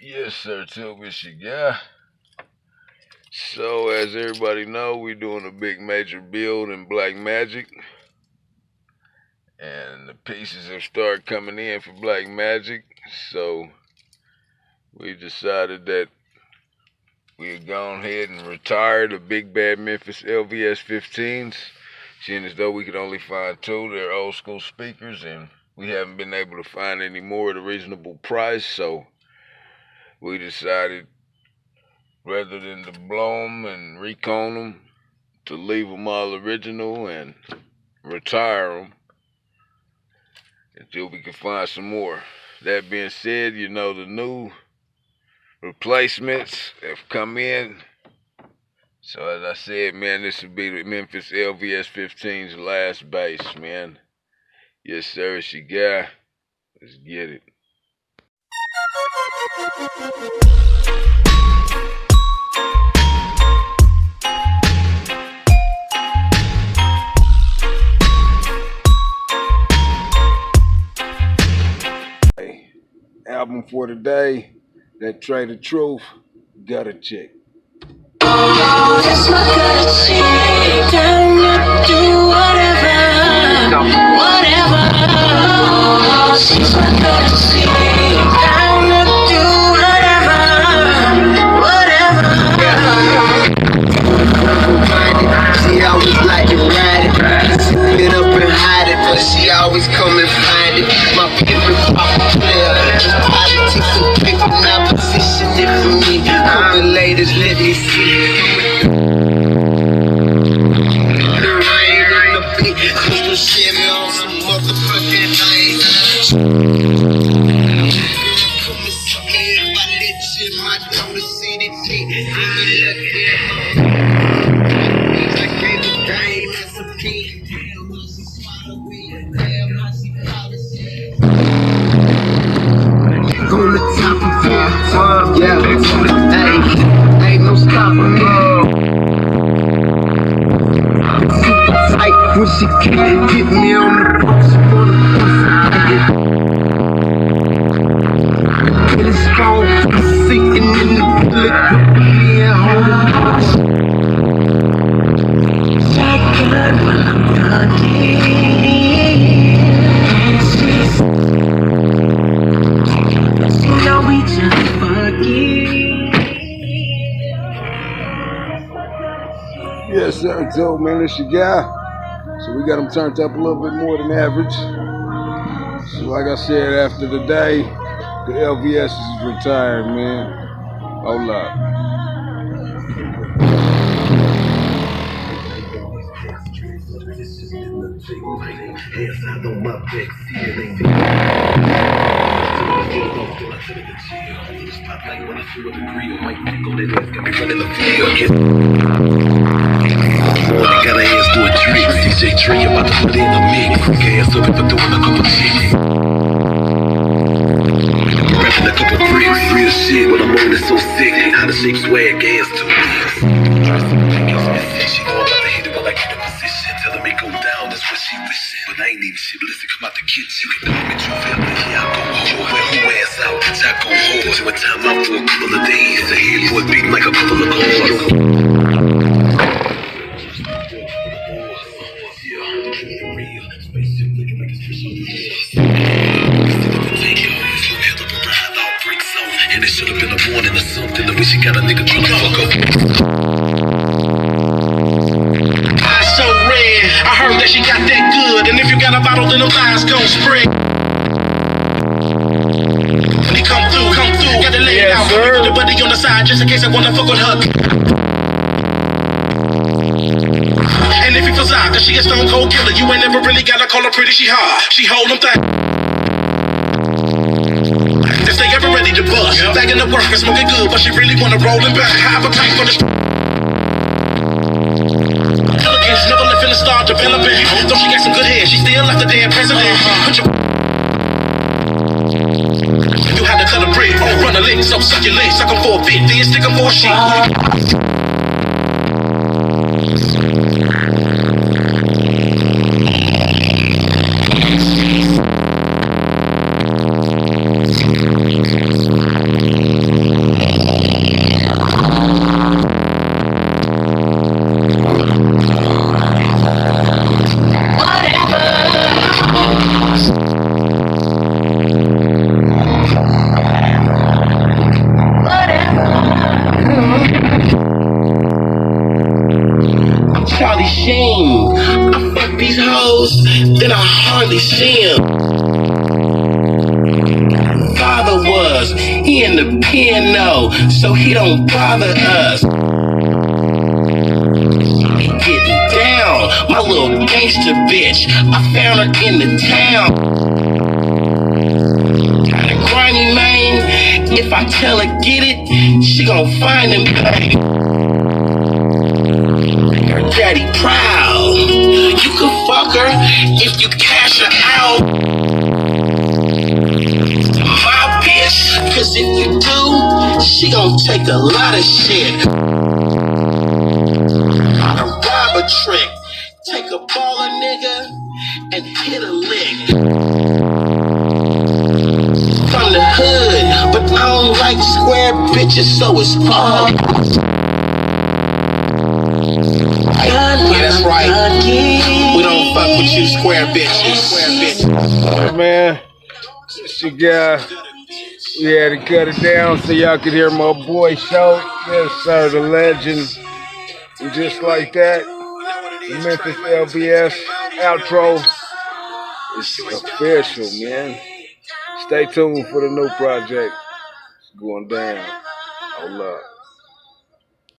Yes, sir, Toby, it's your guy. So, as everybody know, we're doing a big major build in Black Magic. And the pieces have started coming in for Black Magic. So, we decided that we'd gone ahead and retire the big bad Memphis LVS 15s. Seeing as though we could only find two. They're old school speakers, and we haven't been able to find any more at a reasonable price. So, we decided, rather than to blow them and recone them, to leave them all original and retire them until we can find some more. That being said, the new replacements have come in. So as I said, man, this would be the Memphis LVS 15's last bass, man. Yes, sir, it's your guy. Let's get it. Album for today, that Trade of Truth, Gotta Check. That's my courtesy. Down to do whatever. She's my courtesy. Down to do whatever. She always like to ride it. Sit it up and hide it, but she always come and find it. My favorite pop player. Politics and paper, now position it for me. Come the ladies, let me see. The rain and the beat, Crystal Chevy on some motherfucking night. Come and suck me if I let you. My daughter see the tea. You lucky. I gave the game as a kid. Damn, how she swallowed me. Damn, how she policy. On the top of your yeah, hey, ain't no stopping me. Super tight when she can't get me on the phone. She wanna get his phone, sinking in the liquor, me at home. Shotgun while I'm talking. We just fucking. Yes, sir, Joe, man, it's your guy. So we got them turned up a little bit more than average. So like I said, after the day, the LVS is retired, man. Hold up. Got her hands doing tricks. DJ Trey about to put in a mix. Gas up if I'm doing a couple chicks. Rapping a couple bricks. Real shit when I'm on it so sick. How to shake swag gas to me. She know I'm about to hit it when I get in position. Tell her make go down, that's what she wishing. But I ain't even shit, but listen, come out the kitchen. You can know me true family. Yeah, I go home. Who ass out? I go home. So I time out for a couple of days. The head boy beating like a couple of cars. And it should have been a warning or something. I wish you got a nigga trying to fuck up. Eyes so red, I heard that she got that good. And if you got a bottle, then them eyes gon' spread. When he come through, got to lay it out. Put the buddy on the side just in case I wanna fuck with her. And if he feels out, cause she a stone cold killer, you ain't never really gotta call her pretty, she hard. She hold them things. If they ever ready to bust, bagging the work and smoking good, but she really wanna roll and back. Have a tank for the elegance, never left in the star developing. Though she got some good hair, she still left the damn president. Put your you had to cut a brick, run a lick, so suck your legs, suck them for a bit, then stick them for a sheet. really see him. Father was, he in the piano, so he don't bother us. Getting down, my little gangster bitch, I found her in the town. Kinda grimy, man, if I tell her get it, she gon' find him, babe. Her daddy proud, you can fuck her if you cash her out. My bitch, cause if you do, she gon' take a lot of shit. A robber trick, take a baller nigga and hit a lick. From the hood, but I don't like square bitches, so it's all. Yeah, that's right. We don't fuck with you square bitches. Hey, man, it's your guy. We had to cut it down so y'all could hear my boy shout. Yes, sir, the legend. And just like that, the Memphis LVS outro is official, man. Stay tuned for the new project. It's going down. Hold up.